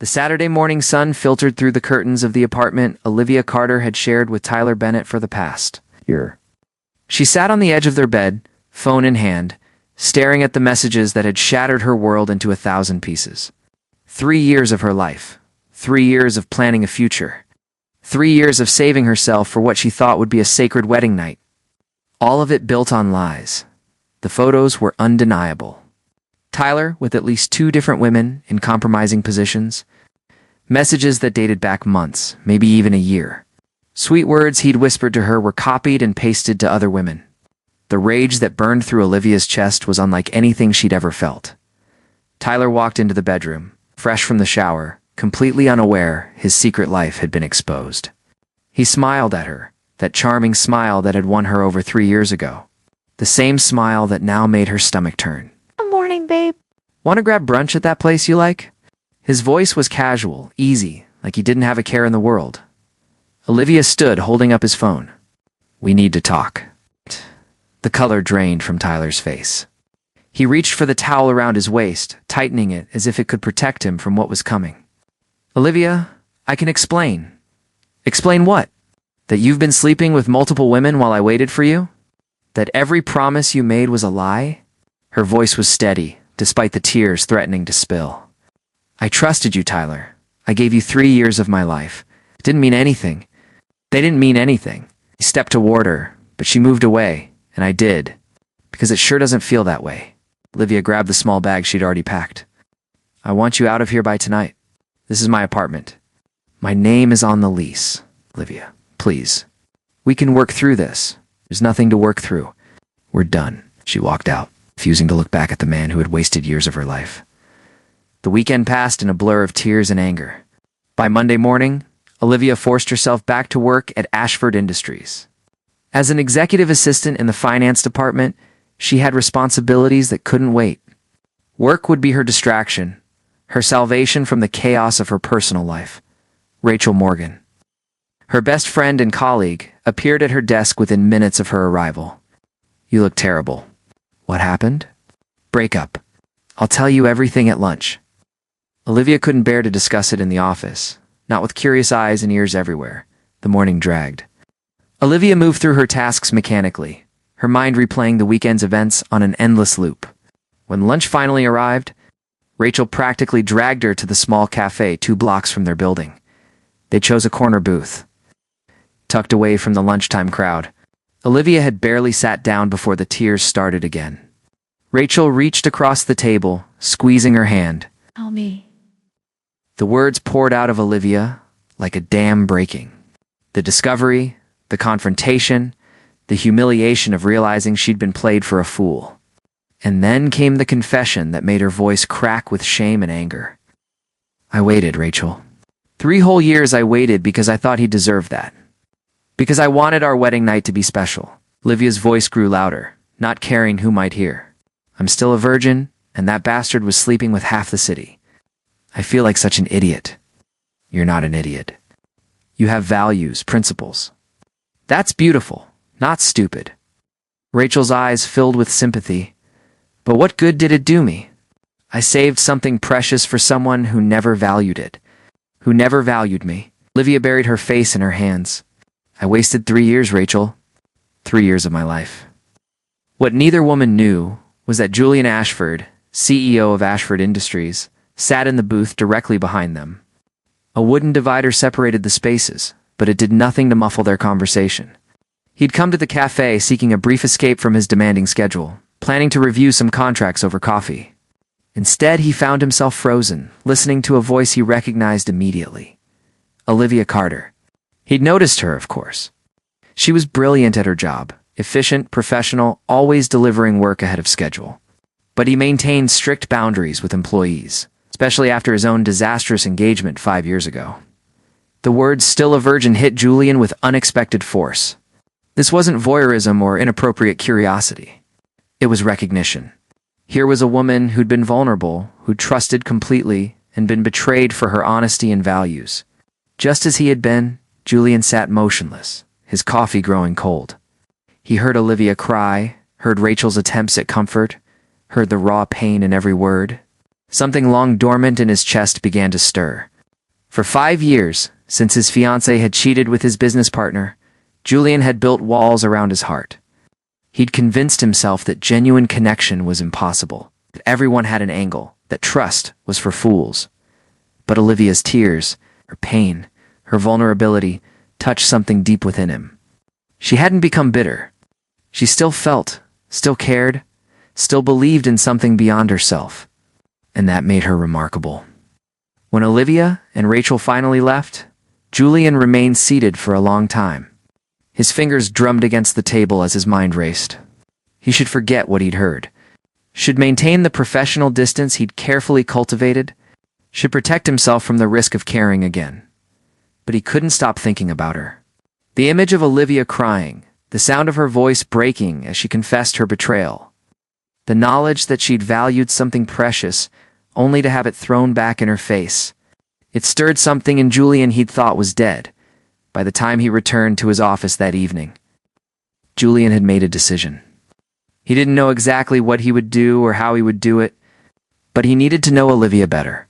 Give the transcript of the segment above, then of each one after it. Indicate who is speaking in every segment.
Speaker 1: The Saturday morning sun filtered through the curtains of the apartment Olivia Carter had shared with Tyler Bennett for the past year. She sat on the edge of their bed, phone in hand, staring at the messages that had shattered her world into 1,000 pieces. 3 years of her life. 3 years of planning a future. 3 years of saving herself for what she thought would be a sacred wedding night. All of it built on lies. The photos were undeniable. Tyler, with at least 2 different women in compromising positions. Messages that dated back months, maybe even a year. Sweet words he'd whispered to her were copied and pasted to other women. The rage that burned through Olivia's chest was unlike anything she'd ever felt. Tyler walked into the bedroom, fresh from the shower, completely unaware his secret life had been exposed. He smiled at her, that charming smile that had won her over 3 years ago. The same smile that now made her stomach turn.
Speaker 2: Good morning, babe.
Speaker 1: Want to grab brunch at that place you like? His voice was casual, easy, like he didn't have a care in the world. Olivia stood, holding up his phone. We need to talk. The color drained from Tyler's face. He reached for the towel around his waist, tightening it as if it could protect him from what was coming. Olivia, I can explain. Explain what? That you've been sleeping with multiple women while I waited for you? That every promise you made was a lie? Her voice was steady, despite the tears threatening to spill. I trusted you, Tyler. I gave you 3 years of my life. It didn't mean anything. They didn't mean anything. He stepped toward her, but she moved away, and I did. Because it sure doesn't feel that way. Olivia grabbed the small bag she'd already packed. I want you out of here by tonight. This is my apartment. My name is on the lease. Olivia, please. We can work through this. There's nothing to work through. We're done. She walked out, refusing to look back at the man who had wasted years of her life. The weekend passed in a blur of tears and anger. By Monday morning, Olivia forced herself back to work at Ashford Industries. As an executive assistant in the finance department, she had responsibilities that couldn't wait. Work would be her distraction, her salvation from the chaos of her personal life. Rachel Morgan, her best friend and colleague, appeared at her desk within minutes of her arrival. You look terrible. What happened? Break up. I'll tell you everything at lunch. Olivia couldn't bear to discuss it in the office, not with curious eyes and ears everywhere. The morning dragged. Olivia moved through her tasks mechanically, her mind replaying the weekend's events on an endless loop. When lunch finally arrived, Rachel practically dragged her to the small cafe 2 blocks from their building. They chose a corner booth, tucked away from the lunchtime crowd. Olivia had barely sat down before the tears started again. Rachel reached across the table, squeezing her hand.
Speaker 2: Tell me.
Speaker 1: The words poured out of Olivia like a dam breaking. The discovery, the confrontation, the humiliation of realizing she'd been played for a fool. And then came the confession that made her voice crack with shame and anger. I waited, Rachel. 3 whole years I waited because I thought he deserved that. Because I wanted our wedding night to be special. Olivia's voice grew louder, not caring who might hear. I'm still a virgin, and that bastard was sleeping with half the city. I feel like such an idiot. You're not an idiot. You have values, principles. That's beautiful, not stupid. Rachel's eyes filled with sympathy. But what good did it do me? I saved something precious for someone who never valued it, who never valued me. Olivia buried her face in her hands. I wasted 3 years, Rachel. 3 years of my life. What neither woman knew was that Julian Ashford, CEO of Ashford Industries, sat in the booth directly behind them. A wooden divider separated the spaces, but it did nothing to muffle their conversation. He'd come to the cafe seeking a brief escape from his demanding schedule, planning to review some contracts over coffee. Instead, he found himself frozen, listening to a voice he recognized immediately. Olivia Carter. He'd noticed her, of course. She was brilliant at her job, efficient, professional, always delivering work ahead of schedule. But he maintained strict boundaries with employees, especially after his own disastrous engagement 5 years ago. The words "still a virgin" hit Julian with unexpected force. This wasn't voyeurism or inappropriate curiosity. It was recognition. Here was a woman who'd been vulnerable, who'd trusted completely, and been betrayed for her honesty and values. Just as he had been, Julian sat motionless, his coffee growing cold. He heard Olivia cry, heard Rachel's attempts at comfort, heard the raw pain in every word. Something long dormant in his chest began to stir, For 5 years, since his fiancée had cheated with his business partner, Julian had built walls around his heart. He'd convinced himself that genuine connection was impossible, that everyone had an angle, that trust was for fools. But Olivia's tears, her pain, her vulnerability touched something deep within him. She hadn't become bitter. She still felt, still cared, still believed in something beyond herself. And that made her remarkable. When Olivia and Rachel finally left, Julian remained seated for a long time. His fingers drummed against the table as his mind raced. He should forget what he'd heard, should maintain the professional distance he'd carefully cultivated, should protect himself from the risk of caring again. But he couldn't stop thinking about her. The image of Olivia crying, the sound of her voice breaking as she confessed her betrayal, the knowledge that she'd valued something precious only to have it thrown back in her face. It stirred something in Julian he'd thought was dead. By the time he returned to his office that evening, Julian had made a decision. He didn't know exactly what he would do or how he would do it, but he needed to know Olivia better.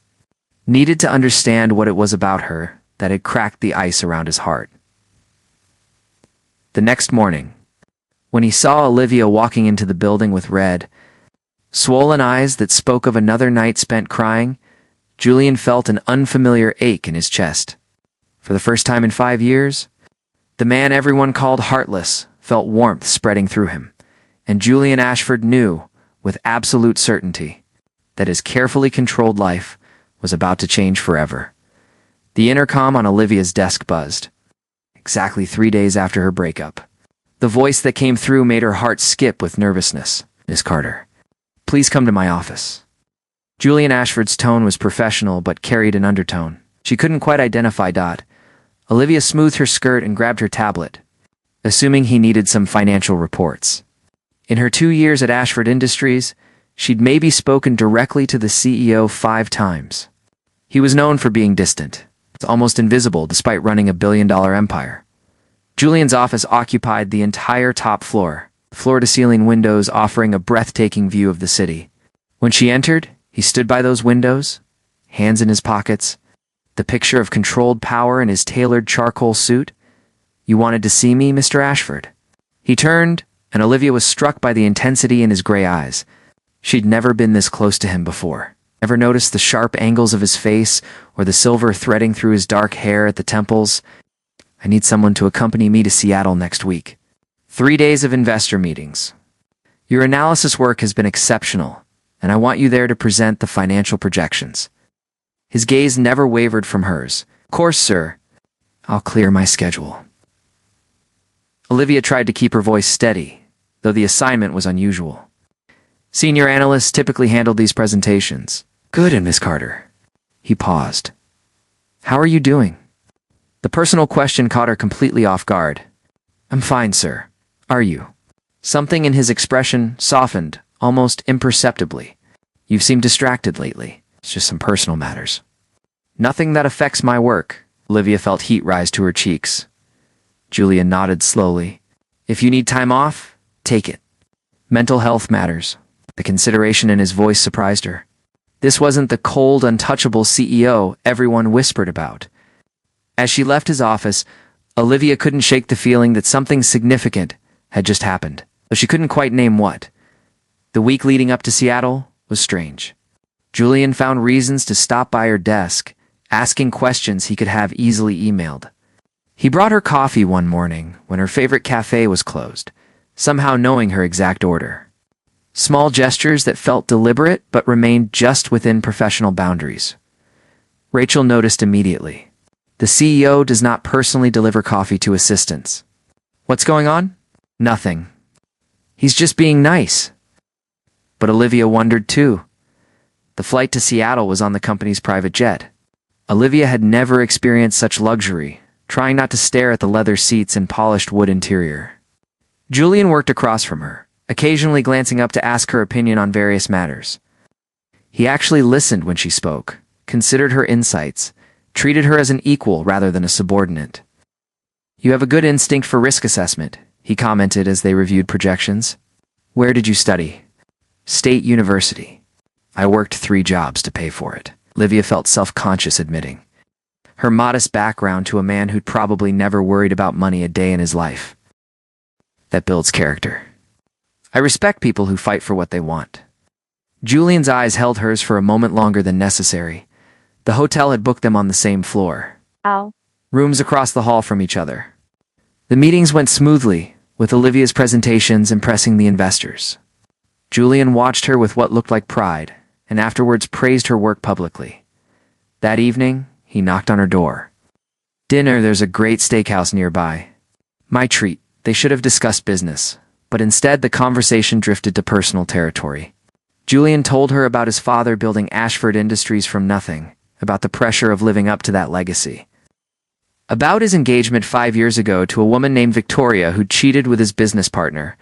Speaker 1: Needed to understand what it was about her that had cracked the ice around his heart. The next morning, when he saw Olivia walking into the building with red, swollen eyes that spoke of another night spent crying, Julian felt an unfamiliar ache in his chest. For the first time in 5 years, the man everyone called heartless felt warmth spreading through him, and Julian Ashford knew, with absolute certainty, that his carefully controlled life was about to change forever. The intercom on Olivia's desk buzzed. Exactly 3 days after her breakup. The voice that came through made her heart skip with nervousness. "Miss Carter, please come to my office." Julian Ashford's tone was professional but carried an undertone. She couldn't quite identify Dot. Olivia smoothed her skirt and grabbed her tablet, assuming he needed some financial reports. In her 2 years at Ashford Industries, she'd maybe spoken directly to the CEO 5 times. He was known for being distant, almost invisible despite running a billion-dollar empire. Julian's office occupied the entire top floor, floor-to-ceiling windows offering a breathtaking view of the city. When she entered, he stood by those windows, hands in his pockets, the picture of controlled power in his tailored charcoal suit. "You wanted to see me, Mr. Ashford?" He turned, and Olivia was struck by the intensity in his gray eyes. She'd never been this close to him before. Ever noticed the sharp angles of his face or the silver threading through his dark hair at the temples? "I need someone to accompany me to Seattle next week. 3 days of investor meetings. Your analysis work has been exceptional, and I want you there to present the financial projections." His gaze never wavered from hers. "Of course, sir. I'll clear my schedule." Olivia tried to keep her voice steady, though the assignment was unusual. Senior analysts typically handled these presentations. "Good, and Miss Carter." He paused. "How are you doing?" The personal question caught her completely off guard. "I'm fine, sir. Are you?" Something in his expression softened, almost imperceptibly. "You've seemed distracted lately. It's just some personal matters." "Nothing that affects my work." Olivia felt heat rise to her cheeks. Julian nodded slowly. "If you need time off, take it. Mental health matters." The consideration in his voice surprised her. This wasn't the cold, untouchable CEO everyone whispered about. As she left his office, Olivia couldn't shake the feeling that something significant had just happened, though she couldn't quite name what. The week leading up to Seattle was strange. Julian found reasons to stop by her desk, asking questions he could have easily emailed. He brought her coffee one morning when her favorite cafe was closed, somehow knowing her exact order. Small gestures that felt deliberate but remained just within professional boundaries. Rachel noticed immediately. The CEO does not personally deliver coffee to assistants. "What's going on?" "Nothing. He's just being nice." But Olivia wondered too. The flight to Seattle was on the company's private jet. Olivia had never experienced such luxury, trying not to stare at the leather seats and polished wood interior. Julian worked across from her, occasionally glancing up to ask her opinion on various matters. He actually listened when she spoke, considered her insights, treated her as an equal rather than a subordinate. "You have a good instinct for risk assessment," he commented as they reviewed projections. "Where did you study?" "State University. I worked 3 jobs to pay for it," Olivia felt self-conscious admitting. her modest background to a man who'd probably never worried about money a day in his life. That builds character. I respect people who fight for what they want. Julian's eyes held hers for a moment longer than necessary. The hotel had booked them on the same floor.
Speaker 2: Oh.
Speaker 1: Rooms across the hall from each other. The meetings went smoothly, with Olivia's presentations impressing the investors. Julian watched her with what looked like pride, and afterwards praised her work publicly. That evening, he knocked on her door. "Dinner, there's a great steakhouse nearby." My treat. They should have discussed business, but instead the conversation drifted to personal territory. Julian told her about his father building Ashford Industries from nothing, about the pressure of living up to that legacy. About his engagement 5 years ago to a woman named Victoria who'd cheated with his business partner.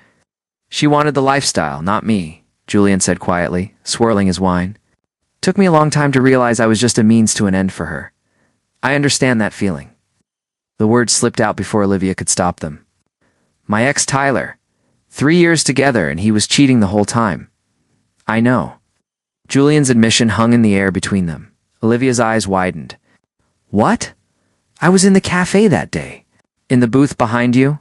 Speaker 1: "She wanted the lifestyle, not me," Julian said quietly, swirling his wine. "Took me a long time to realize I was just a means to an end for her. I understand that feeling." The words slipped out before Olivia could stop them. "My ex Tyler. 3 years together and he was cheating the whole time." "I know." Julian's admission hung in the air between them. Olivia's eyes widened. "What? I was in the cafe that day. In the booth behind you?"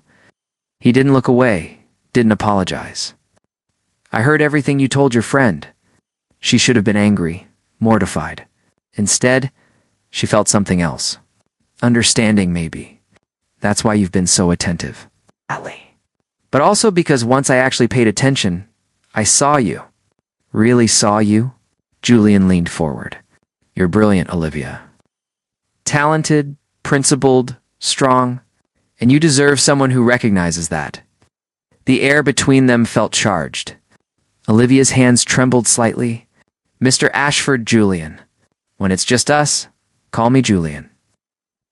Speaker 1: He didn't look away, didn't apologize. "I heard everything you told your friend." She should have been angry, mortified. Instead, she felt something else. Understanding, maybe. "That's why you've been so attentive." "But also because once I actually paid attention, I saw you." "Really saw you?" Julian leaned forward. "You're brilliant, Olivia. Talented, principled, strong, and you deserve someone who recognizes that." The air between them felt charged. Olivia's hands trembled slightly. "Mr. Ashford, Julian. When it's just us, call me Julian."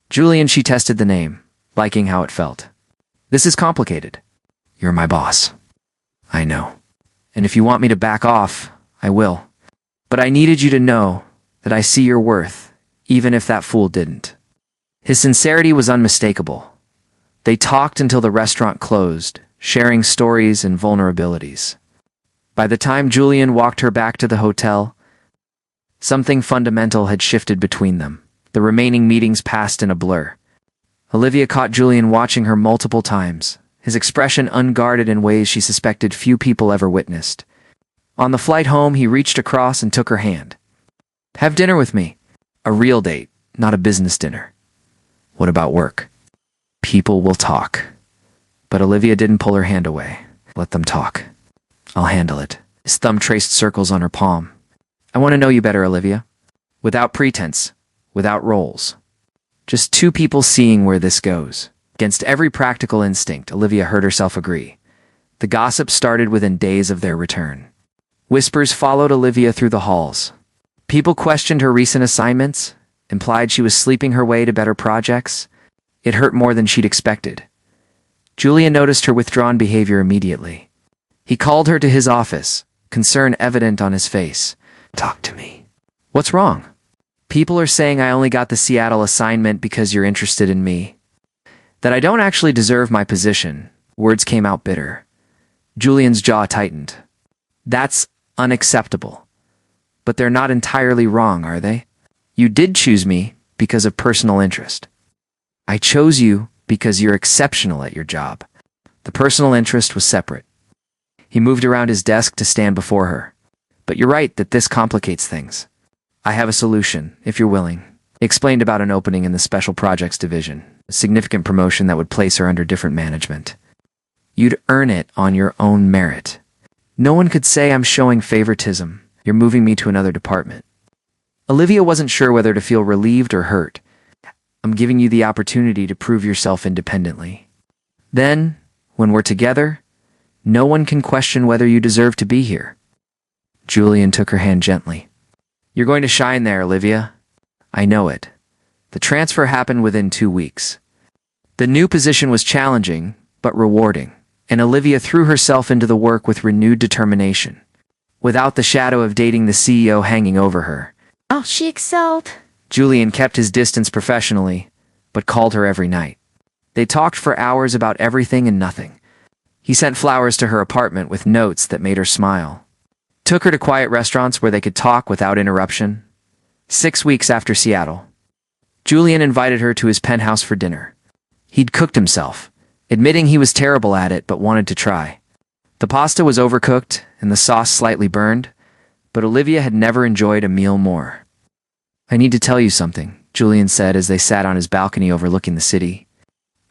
Speaker 1: Julian, she tested the name, liking how it felt. "This is complicated." "You're my boss." "I know. And if you want me to back off, I will. But I needed you to know that I see your worth, even if that fool didn't." His sincerity was unmistakable. They talked until the restaurant closed, sharing stories and vulnerabilities. By the time Julian walked her back to the hotel, something fundamental had shifted between them. The remaining meetings passed in a blur. Olivia caught Julian watching her multiple times, his expression unguarded in ways she suspected few people ever witnessed. On the flight home, he reached across and took her hand. "Have dinner with me. A real date, not a business dinner." "What about work?" "People will talk." But Olivia didn't pull her hand away. "Let them talk. I'll handle it." His thumb traced circles on her palm. "I want to know you better, Olivia. Without pretense, without roles. Just two people seeing where this goes." Against every practical instinct, Olivia heard herself agree. The gossip started within days of their return. Whispers followed Olivia through the halls. People questioned her recent assignments, implied she was sleeping her way to better projects. It hurt more than she'd expected. Julian noticed her withdrawn behavior immediately. He called her to his office, concern evident on his face. "Talk to me." "What's wrong?" "People are saying I only got the Seattle assignment because you're interested in me. That I don't actually deserve my position." Words came out bitter. Julian's jaw tightened. "That's unacceptable. But they're not entirely wrong, are they? You did choose me because of personal interest." "I chose you because you're exceptional at your job." The personal interest was separate. He moved around his desk to stand before her. "But you're right that this complicates things. I have a solution, if you're willing." He explained about an opening in the Special Projects Division, a significant promotion that would place her under different management. "You'd earn it on your own merit. No one could say I'm showing favoritism. You're moving me to another department." Olivia wasn't sure whether to feel relieved or hurt. "I'm giving you the opportunity to prove yourself independently. Then, when we're together, no one can question whether you deserve to be here." Julian took her hand gently. "You're going to shine there, Olivia. I know it." The transfer happened within 2 weeks. The new position was challenging, but rewarding, and Olivia threw herself into the work with renewed determination, without the shadow of dating the CEO hanging over her.
Speaker 2: Oh, she excelled.
Speaker 1: Julian kept his distance professionally, but called her every night. They talked for hours about everything and nothing. He sent flowers to her apartment with notes that made her smile. Took her to quiet restaurants where they could talk without interruption. 6 weeks after Seattle, Julian invited her to his penthouse for dinner. He'd cooked himself, admitting he was terrible at it but wanted to try. The pasta was overcooked and the sauce slightly burned, but Olivia had never enjoyed a meal more. "I need to tell you something," Julian said as they sat on his balcony overlooking the city.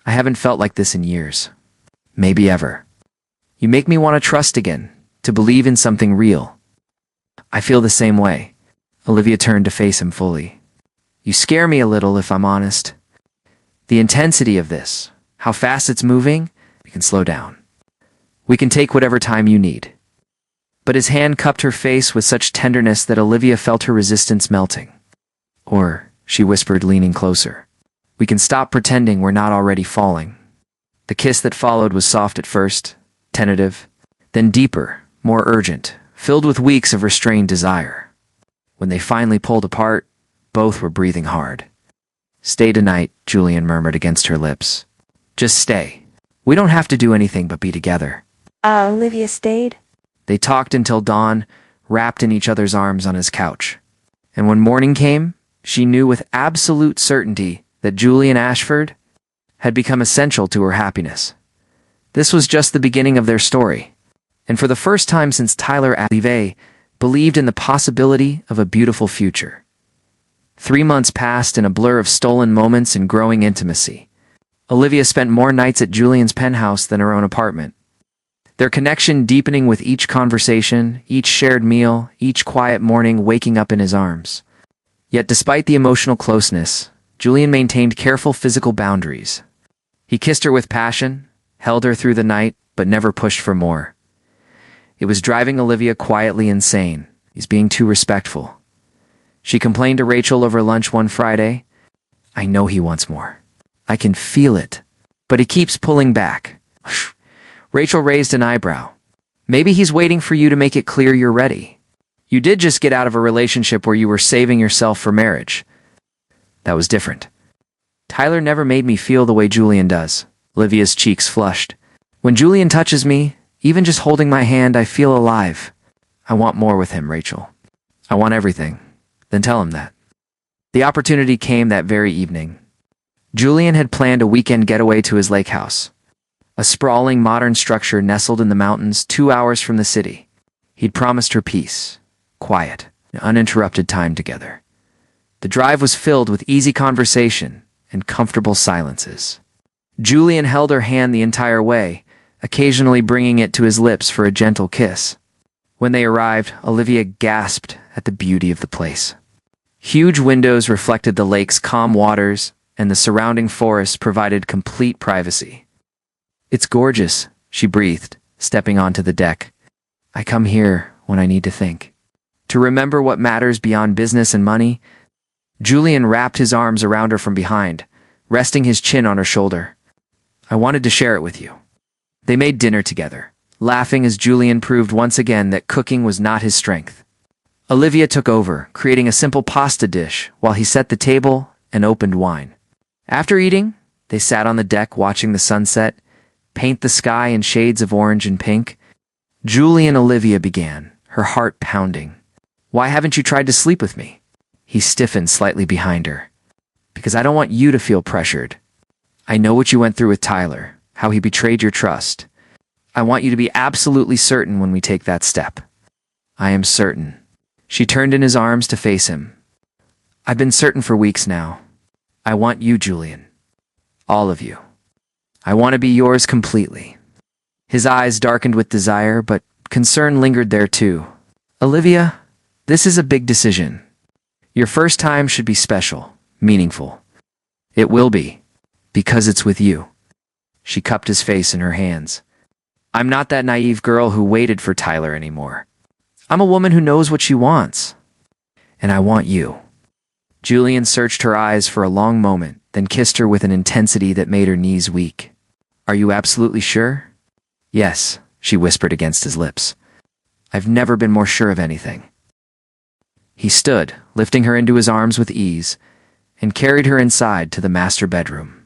Speaker 1: "I haven't felt like this in years. Maybe ever. You make me want to trust again, to believe in something real." "I feel the same way." Olivia turned to face him fully. "You scare me a little, if I'm honest. The intensity of this, how fast it's moving, we can slow down. We can take whatever time you need." But his hand cupped her face with such tenderness that Olivia felt her resistance melting. "Or," she whispered, leaning closer, "we can stop pretending we're not already falling." The kiss that followed was soft at first, tentative, then deeper, more urgent, filled with weeks of restrained desire. When they finally pulled apart, both were breathing hard. "Stay tonight," Julian murmured against her lips. "Just stay. We don't have to do anything but be together."
Speaker 2: Olivia stayed.
Speaker 1: They talked until dawn, wrapped in each other's arms on his couch. And when morning came, she knew with absolute certainty that Julian Ashford had become essential to her happiness. This was just the beginning of their story, and for the first time since Tyler Alive believed in the possibility of a beautiful future. 3 months passed in a blur of stolen moments and growing intimacy. Olivia spent more nights at Julian's penthouse than her own apartment. Their connection deepening with each conversation, each shared meal, each quiet morning waking up in his arms. Yet despite the emotional closeness, Julian maintained careful physical boundaries. He kissed her with passion, held her through the night, but never pushed for more. It was driving Olivia quietly insane. He's being too respectful. She complained to Rachel over lunch one Friday. "I know he wants more. I can feel it. But he keeps pulling back." Rachel raised an eyebrow. "Maybe he's waiting for you to make it clear you're ready. You did just get out of a relationship where you were saving yourself for marriage." That was different. "Tyler never made me feel the way Julian does." Olivia's cheeks flushed. "When Julian touches me, even just holding my hand, I feel alive. I want more with him, Rachel. I want everything." "Then tell him that." The opportunity came that very evening. Julian had planned a weekend getaway to his lake house, a sprawling modern structure nestled in the mountains 2 hours from the city. He'd promised her peace, quiet, uninterrupted time together. The drive was filled with easy conversation and comfortable silences. Julian held her hand the entire way, occasionally bringing it to his lips for a gentle kiss. When they arrived, Olivia gasped at the beauty of the place. Huge windows reflected the lake's calm waters, and the surrounding forest provided complete privacy. "It's gorgeous," she breathed, stepping onto the deck. "I come here when I need to think. To remember what matters beyond business and money." Julian wrapped his arms around her from behind, resting his chin on her shoulder. "I wanted to share it with you." They made dinner together, laughing as Julian proved once again that cooking was not his strength. Olivia took over, creating a simple pasta dish while he set the table and opened wine. After eating, they sat on the deck watching the sunset paint the sky in shades of orange and pink. Julian, Olivia began, her heart pounding. "Why haven't you tried to sleep with me?" He stiffened slightly behind her. "Because I don't want you to feel pressured. I know what you went through with Tyler, how he betrayed your trust. I want you to be absolutely certain when we take that step." "I am certain." She turned in his arms to face him. "I've been certain for weeks now. I want you, Julian. All of you. I want to be yours completely." His eyes darkened with desire, but concern lingered there too. "Olivia, this is a big decision. Your first time should be special, meaningful. It will be, because it's with you." She cupped his face in her hands. "I'm not that naive girl who waited for Tyler anymore. I'm a woman who knows what she wants. And I want you." Julian searched her eyes for a long moment, then kissed her with an intensity that made her knees weak. "Are you absolutely sure?" "Yes," she whispered against his lips. "I've never been more sure of anything." He stood, lifting her into his arms with ease, and carried her inside to the master bedroom.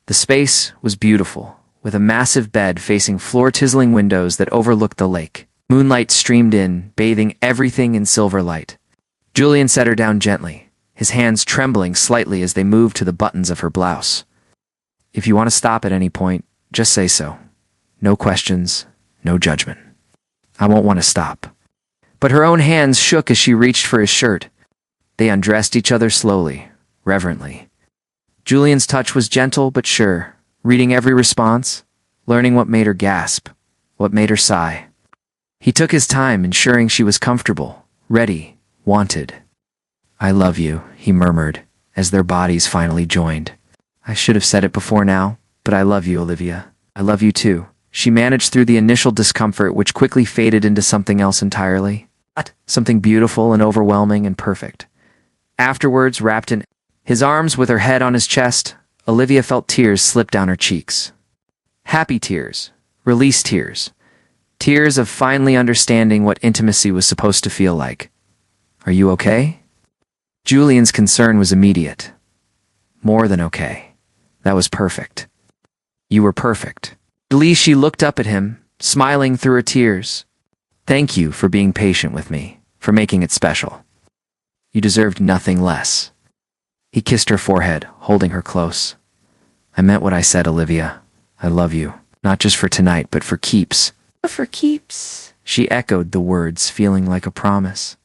Speaker 1: The space was beautiful, with a massive bed facing floor-tizzling windows that overlooked the lake. Moonlight streamed in, bathing everything in silver light. Julian set her down gently, his hands trembling slightly as they moved to the buttons of her blouse. "If you want to stop at any point, just say so. No questions, no judgment. I won't want to stop." But her own hands shook as she reached for his shirt. They undressed each other slowly, reverently. Julian's touch was gentle but sure, reading every response, learning what made her gasp, what made her sigh. He took his time, ensuring she was comfortable, ready, wanted. "I love you," he murmured, as their bodies finally joined. "I should have said it before now, but I love you, Olivia. I love you too." She managed through the initial discomfort, which quickly faded into something else entirely. Something beautiful and overwhelming and perfect. Afterwards, wrapped in his arms with her head on his chest, Olivia felt tears slip down her cheeks. Happy tears, released tears. Tears of finally understanding what intimacy was supposed to feel like. "Are you okay?" Julian's concern was immediate. More than okay. That was perfect. "You were perfect." At least she looked up at him, smiling through her tears. "Thank you for being patient with me, for making it special. You deserved nothing less." He kissed her forehead, holding her close. "I meant what I said, Olivia. I love you, not just for tonight, but for keeps."
Speaker 2: For keeps.
Speaker 1: She echoed the words, feeling like a promise.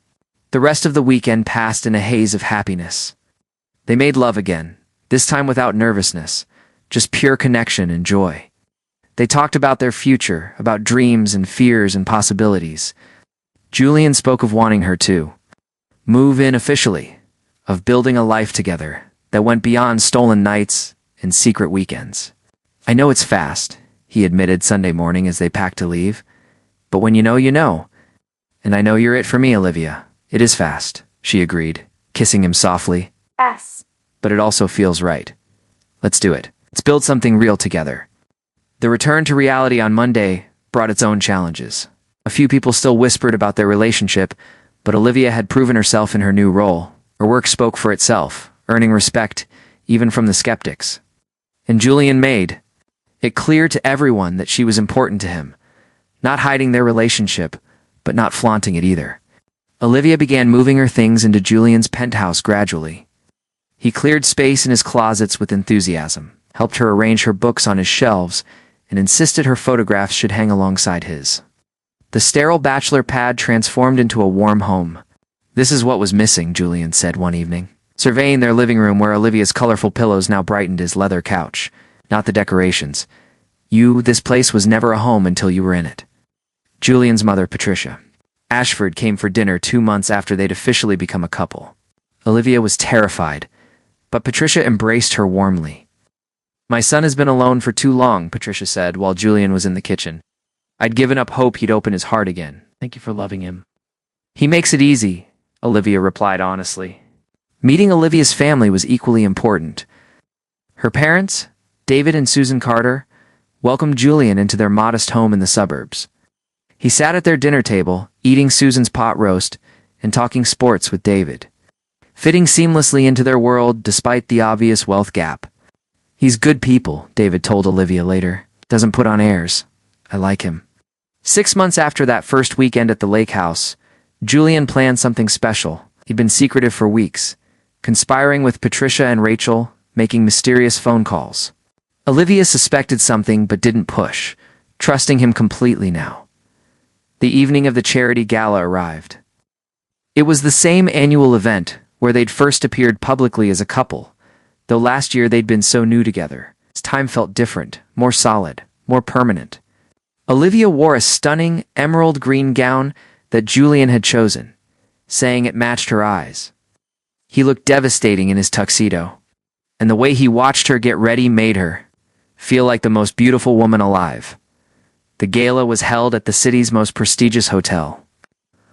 Speaker 1: The rest of the weekend passed in a haze of happiness. They made love again, this time without nervousness, just pure connection and joy. They talked about their future, about dreams and fears and possibilities. Julian spoke of wanting her to move in officially, of building a life together that went beyond stolen nights and secret weekends. "I know it's fast," he admitted Sunday morning as they packed to leave. "But when you know, you know. And I know you're it for me, Olivia. It is fast," she agreed, kissing him softly.
Speaker 2: S.
Speaker 1: "But it also feels right. Let's do it. Let's build something real together." The return to reality on Monday brought its own challenges. A few people still whispered about their relationship, but Olivia had proven herself in her new role. Her work spoke for itself, earning respect even from the skeptics. And Julian made it clear to everyone that she was important to him, not hiding their relationship, but not flaunting it either. Olivia began moving her things into Julian's penthouse gradually. He cleared space in his closets with enthusiasm, helped her arrange her books on his shelves, and insisted her photographs should hang alongside his. The sterile bachelor pad transformed into a warm home. "This is what was missing," Julian said one evening, surveying their living room where Olivia's colorful pillows now brightened his leather couch, not the decorations. This place was never a home until you were in it." Julian's mother, Patricia Ashford, came for dinner 2 months after they'd officially become a couple. Olivia was terrified, but Patricia embraced her warmly. "My son has been alone for too long," Patricia said while Julian was in the kitchen. "I'd given up hope he'd open his heart again. Thank you for loving him." "He makes it easy," Olivia replied honestly. Meeting Olivia's family was equally important. Her parents, David and Susan Carter, welcomed Julian into their modest home in the suburbs. He sat at their dinner table, eating Susan's pot roast and talking sports with David, fitting seamlessly into their world despite the obvious wealth gap. "He's good people," David told Olivia later. "Doesn't put on airs. I like him." 6 months after that first weekend at the lake house, Julian planned something special. He'd been secretive for weeks, conspiring with Patricia and Rachel, making mysterious phone calls. Olivia suspected something but didn't push, trusting him completely now. The evening of the charity gala arrived. It was the same annual event where they'd first appeared publicly as a couple, though last year they'd been so new together. This time felt different, more solid, more permanent. Olivia wore a stunning emerald green gown that Julian had chosen, saying it matched her eyes. He looked devastating in his tuxedo, and the way he watched her get ready made her feel like the most beautiful woman alive. The gala was held at the city's most prestigious hotel.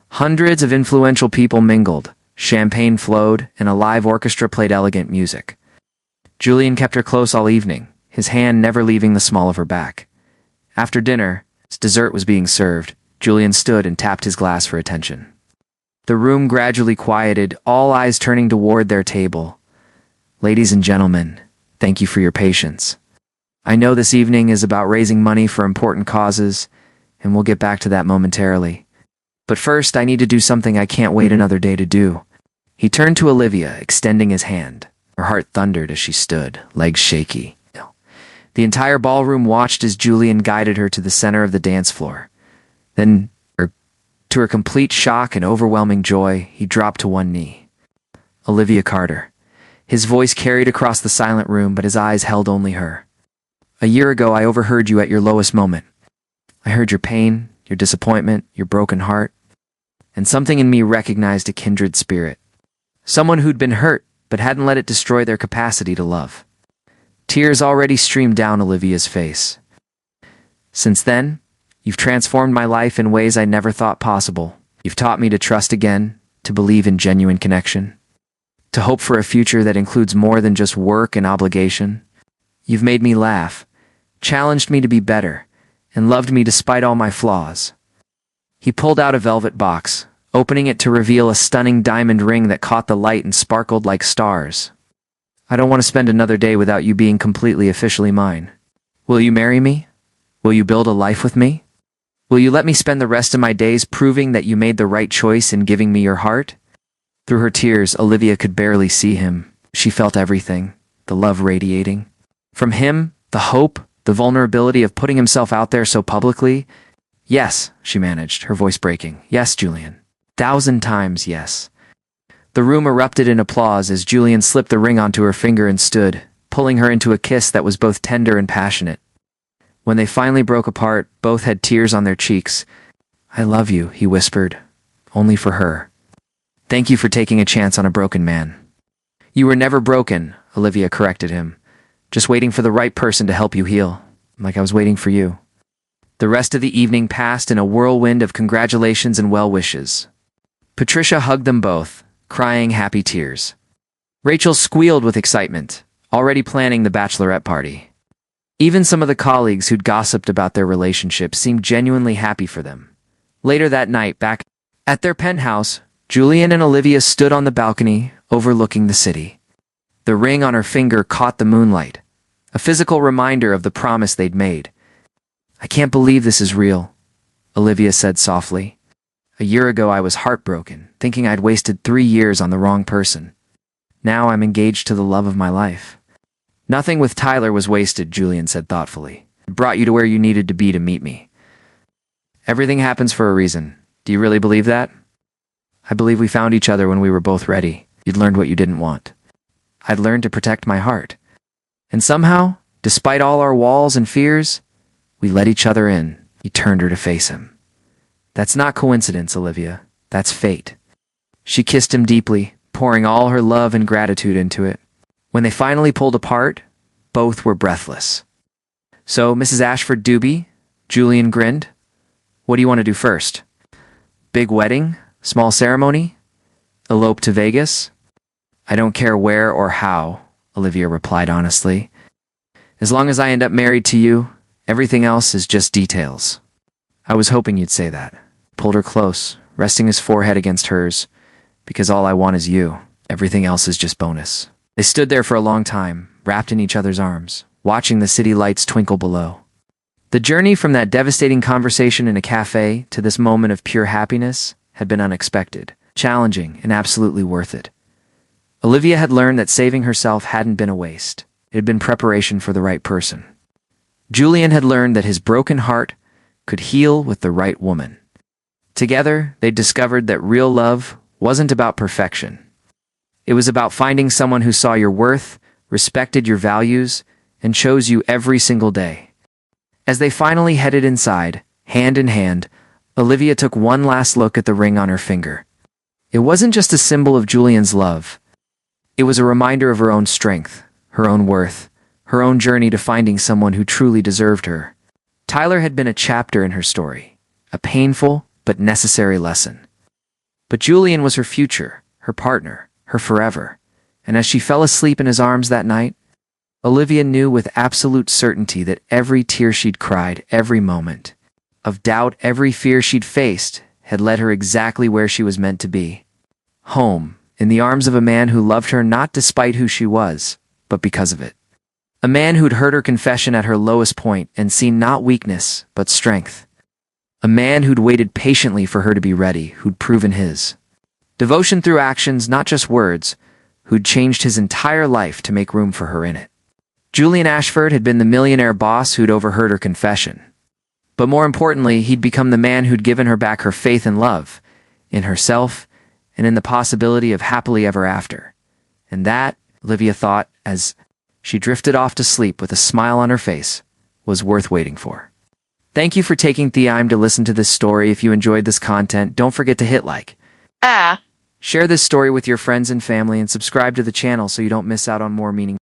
Speaker 1: Hundreds of influential people mingled, champagne flowed, and a live orchestra played elegant music. Julian kept her close all evening, his hand never leaving the small of her back. After dinner, as dessert was being served, Julian stood and tapped his glass for attention. The room gradually quieted, all eyes turning toward their table. "Ladies and gentlemen, thank you for your patience. I know this evening is about raising money for important causes, and we'll get back to that momentarily. But first, I need to do something I can't wait another day to do." He turned to Olivia, extending his hand. Her heart thundered as she stood, legs shaky. The entire ballroom watched as Julian guided her to the center of the dance floor. Then, to her complete shock and overwhelming joy, he dropped to one knee. Olivia Carter. His voice carried across the silent room, but his eyes held only her. A year ago, I overheard you at your lowest moment. I heard your pain, your disappointment, your broken heart, and something in me recognized a kindred spirit. Someone who'd been hurt, but hadn't let it destroy their capacity to love. Tears already streamed down Olivia's face. Since then, you've transformed my life in ways I never thought possible. You've taught me to trust again, to believe in genuine connection, to hope for a future that includes more than just work and obligation. You've made me laugh, challenged me to be better, and loved me despite all my flaws. He pulled out a velvet box, opening it to reveal a stunning diamond ring that caught the light and sparkled like stars. I don't want to spend another day without you being completely officially mine. Will you marry me? Will you build a life with me? Will you let me spend the rest of my days proving that you made the right choice in giving me your heart? Through her tears, Olivia could barely see him. She felt everything, the love radiating. From him, the hope, the vulnerability of putting himself out there so publicly. Yes, she managed, her voice breaking. Yes, Julian. 1,000 times yes. The room erupted in applause as Julian slipped the ring onto her finger and stood, pulling her into a kiss that was both tender and passionate. When they finally broke apart, both had tears on their cheeks. I love you, he whispered, only for her. Thank you for taking a chance on a broken man. You were never broken, Olivia corrected him. Just waiting for the right person to help you heal, like I was waiting for you. The rest of the evening passed in a whirlwind of congratulations and well wishes. Patricia hugged them both, crying happy tears. Rachel squealed with excitement, already planning the bachelorette party. Even some of the colleagues who'd gossiped about their relationship seemed genuinely happy for them. Later that night, back at their penthouse, Julian and Olivia stood on the balcony, overlooking the city. The ring on her finger caught the moonlight, a physical reminder of the promise they'd made. I can't believe this is real, Olivia said softly. A year ago I was heartbroken, thinking I'd wasted 3 years on the wrong person. Now I'm engaged to the love of my life. Nothing with Tyler was wasted, Julian said thoughtfully. It brought you to where you needed to be to meet me. Everything happens for a reason. Do you really believe that? I believe we found each other when we were both ready. You'd learned what you didn't want. I'd learned to protect my heart. And somehow, despite all our walls and fears, we let each other in. He turned her to face him. That's not coincidence, Olivia. That's fate. She kissed him deeply, pouring all her love and gratitude into it. When they finally pulled apart, both were breathless. So, Mrs. Ashford Doobie, Julian grinned. What do you want to do first? Big wedding? Small ceremony? Elope to Vegas? I don't care where or how, Olivia replied honestly. As long as I end up married to you, everything else is just details. I was hoping you'd say that. Pulled her close, resting his forehead against hers. Because all I want is you. Everything else is just bonus. They stood there for a long time, wrapped in each other's arms, watching the city lights twinkle below. The journey from that devastating conversation in a cafe to this moment of pure happiness had been unexpected, challenging, and absolutely worth it. Olivia had learned that saving herself hadn't been a waste. It had been preparation for the right person. Julian had learned that his broken heart could heal with the right woman. Together, they discovered that real love wasn't about perfection. It was about finding someone who saw your worth, respected your values, and chose you every single day. As they finally headed inside, hand in hand, Olivia took one last look at the ring on her finger. It wasn't just a symbol of Julian's love. It was a reminder of her own strength, her own worth, her own journey to finding someone who truly deserved her. Tyler had been a chapter in her story, a painful but necessary lesson. But Julian was her future, her partner, her forever. And as she fell asleep in his arms that night, Olivia knew with absolute certainty that every tear she'd cried, every moment of doubt, every fear she'd faced, had led her exactly where she was meant to be. Home, in the arms of a man who loved her not despite who she was, but because of it. A man who'd heard her confession at her lowest point and seen not weakness, but strength. A man who'd waited patiently for her to be ready, who'd proven his. Devotion through actions, not just words, who'd changed his entire life to make room for her in it. Julian Ashford had been the millionaire boss who'd overheard her confession. But more importantly, he'd become the man who'd given her back her faith and love, in herself, and in the possibility of happily ever after. And that, Olivia thought, as she drifted off to sleep with a smile on her face, was worth waiting for. Thank you for taking the time to listen to this story. If you enjoyed this content, don't forget to hit like. Share this story with your friends and family and subscribe to the channel so you don't miss out on more meaningful